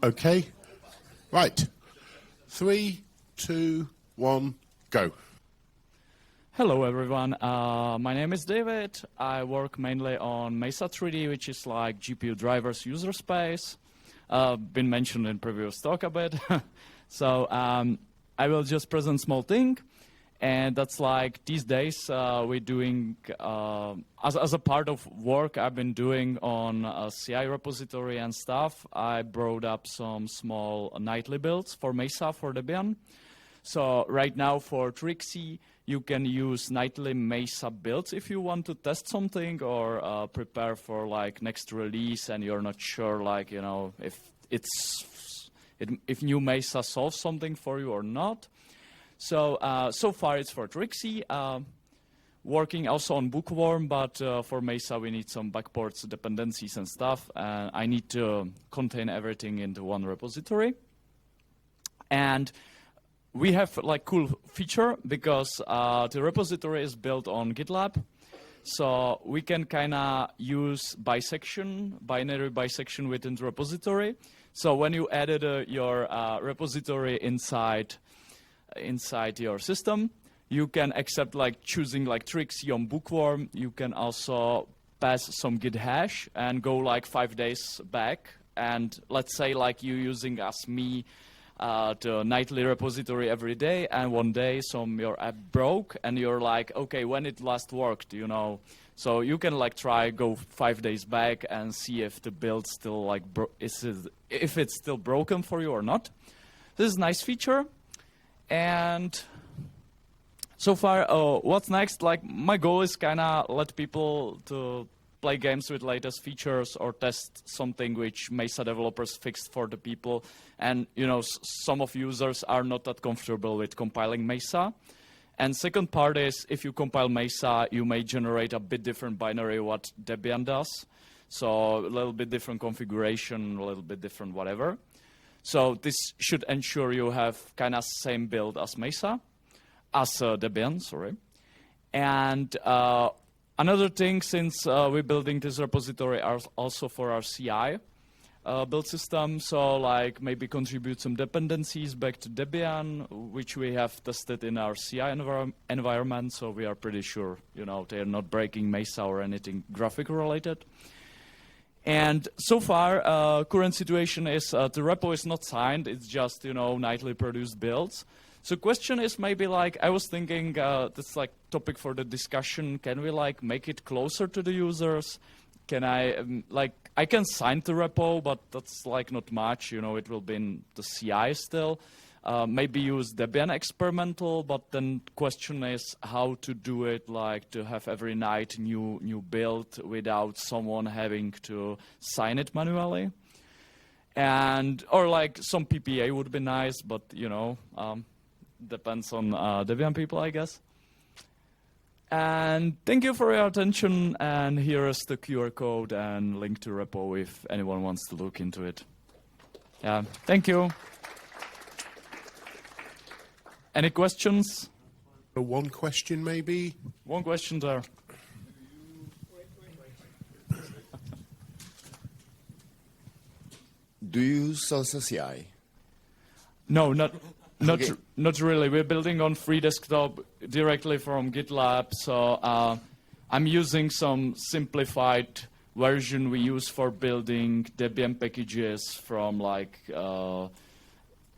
Okay. Right. 3, 2, 1, go. Hello, everyone. My name is David. I work mainly on Mesa 3D, which is like GPU drivers user space. Been mentioned in previous talk a bit. So I will just present small thing. And that's like these days we're doing, as a part of work I've been doing on a CI repository and stuff, I brought up some small nightly builds for Mesa for Debian. So right now for Trixie, you can use nightly Mesa builds if you want to test something or prepare for like next release and you're not sure like, you know, if new Mesa solves something for you or not. So so far it's for Trixie, working also on Bookworm, but for Mesa we need some backports, dependencies and stuff. I need to contain everything into one repository. And we have like cool feature because the repository is built on GitLab. So we can kind of use binary bisection within the repository. So when you added your repository inside your system, you can accept like choosing like Trixie on Bookworm. You can also pass some Git hash and go like 5 days back. And let's say like you using as me the nightly repository every day, and one day your app broke, and you're like, okay, when it last worked, you know. So you can like go 5 days back and see if the build still like if it's still broken for you or not. This is a nice feature. And so far, what's next? Like my goal is kind of let people to play games with latest features or test something which Mesa developers fixed for the people. And you know, some of users are not that comfortable with compiling Mesa. And second part is if you compile Mesa, you may generate a bit different binary what Debian does. So a little bit different configuration, a little bit different whatever. So this should ensure you have kind of same build as Mesa, as Debian, sorry. And another thing, since we're building this repository also for our CI build system, so like maybe contribute some dependencies back to Debian, which we have tested in our CI environment, so we are pretty sure, you know, they are not breaking Mesa or anything graphic related. And so far, current situation is the repo is not signed. It's just, you know, nightly produced builds. So question is maybe like, I was thinking that's like topic for the discussion. Can we like make it closer to the users? Can I, I can sign the repo, but that's like not much. You know, it will be in the CI still. Maybe use Debian experimental, but then question is how to do it, like to have every night new build without someone having to sign it manually. And or like some PPA would be nice, but you know, depends on Debian people, I guess. And thank you for your attention. And here is the QR code and link to repo if anyone wants to look into it. Yeah, thank you. Any questions? One question, maybe? One question there. Do you use Salsa CI? No, not really. We're building on free desktop directly from GitLab. So I'm using some simplified version we use for building Debian packages from like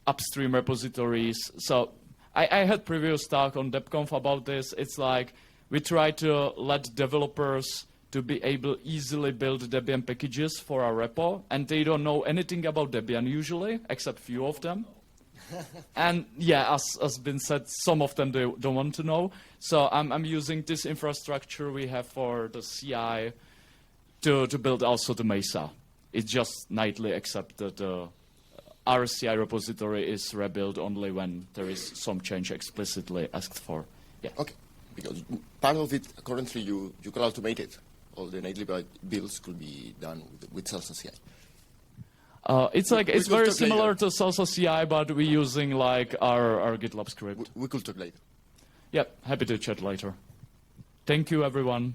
upstream repositories. So I had previous talk on DebConf about this. It's like we try to let developers to be able easily build Debian packages for our repo, and they don't know anything about Debian usually, except few of them. And yeah, as been said, some of them they don't want to know. So I'm using this infrastructure we have for the CI to build also the Mesa. It's just nightly, except that our CI repository is rebuilt only when there is some change explicitly asked for. Yeah. Okay, because part of it currently you can automate it. All the nightly builds could be done with Salsa CI. It's very similar to Salsa CI, but we're using like our GitLab script. We could talk later. Yep, happy to chat later. Thank you, everyone.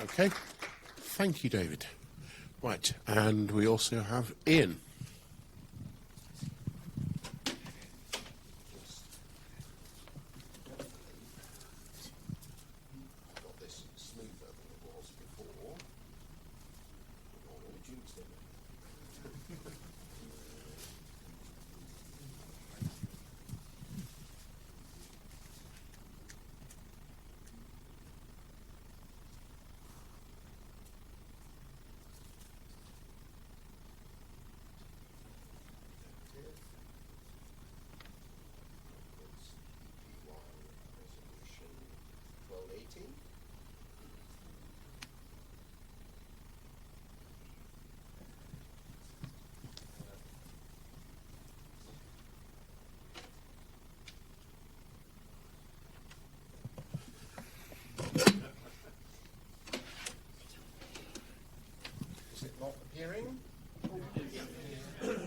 Okay. Thank you, David. Right, and we also have Ian.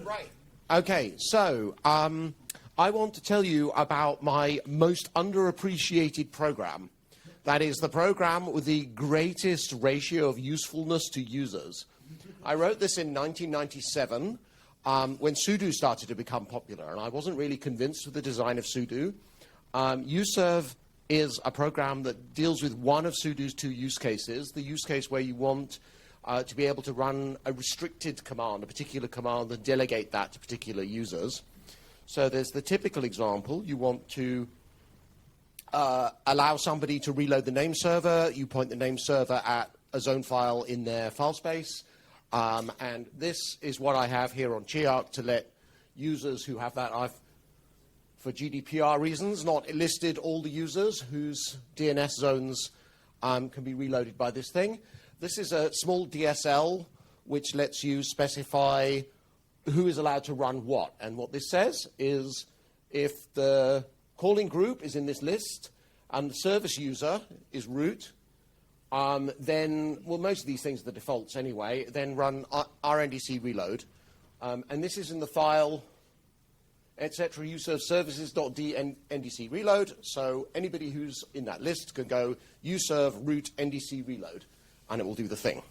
Right. Okay, so I want to tell you about my most underappreciated program. That is the program with the greatest ratio of usefulness to users. I wrote this in 1997 when sudo started to become popular, and I wasn't really convinced with the design of sudo. userv is a program that deals with one of sudo's two use cases, the use case where you want to be able to run a restricted command, a particular command, and delegate that to particular users. So there's the typical example. You want to allow somebody to reload the name server. You point the name server at a zone file in their file space. And this is what I have here on Chiark to let users who have that. I've, for GDPR reasons, not listed all the users whose DNS zones can be reloaded by this thing. This is a small DSL which lets you specify who is allowed to run what. And what this says is if the calling group is in this list and the service user is root, then, well, most of these things are the defaults anyway, then run rndc reload. And this is in the file, etc. userv services.ndc reload. So anybody who's in that list can go userv root ndc reload, and it will do the thing.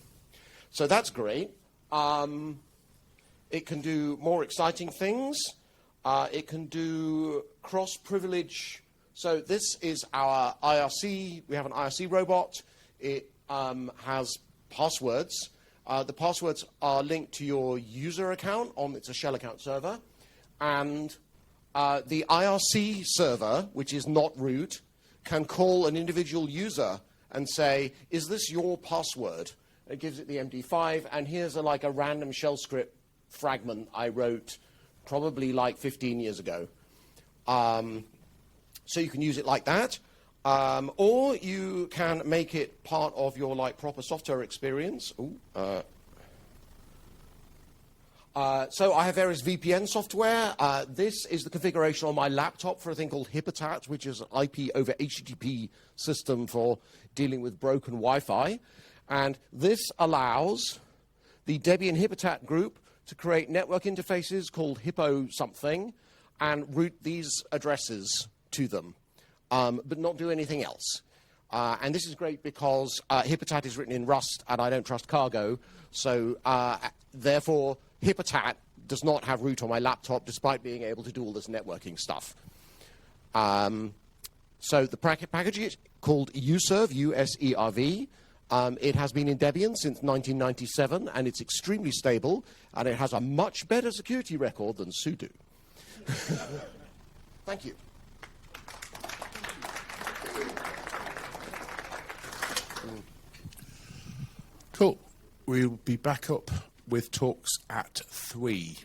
So that's great. It can do more exciting things. It can do cross-privilege. So this is our IRC. We have an IRC robot. It has passwords. The passwords are linked to your user account it's a shell account server. And the IRC server, which is not root, can call an individual user and say, is this your password? It gives it the MD5, and here's like a random shell script fragment I wrote probably like 15 years ago. So you can use it like that. Or you can make it part of your proper software experience. So I have various VPN software. This is the configuration on my laptop for a thing called Hippotat, which is an IP over HTTP system for dealing with broken Wi-Fi. And this allows the Debian Hippotat group to create network interfaces called Hippo something and route these addresses to them, but not do anything else. And this is great because Hippotat is written in Rust, and I don't trust cargo. So therefore, Hippotat does not have root on my laptop, despite being able to do all this networking stuff. So the package is called userv, USERV. It has been in Debian since 1997, and it's extremely stable, and it has a much better security record than sudo. Thank you. Cool. We'll be back up with talks at 3.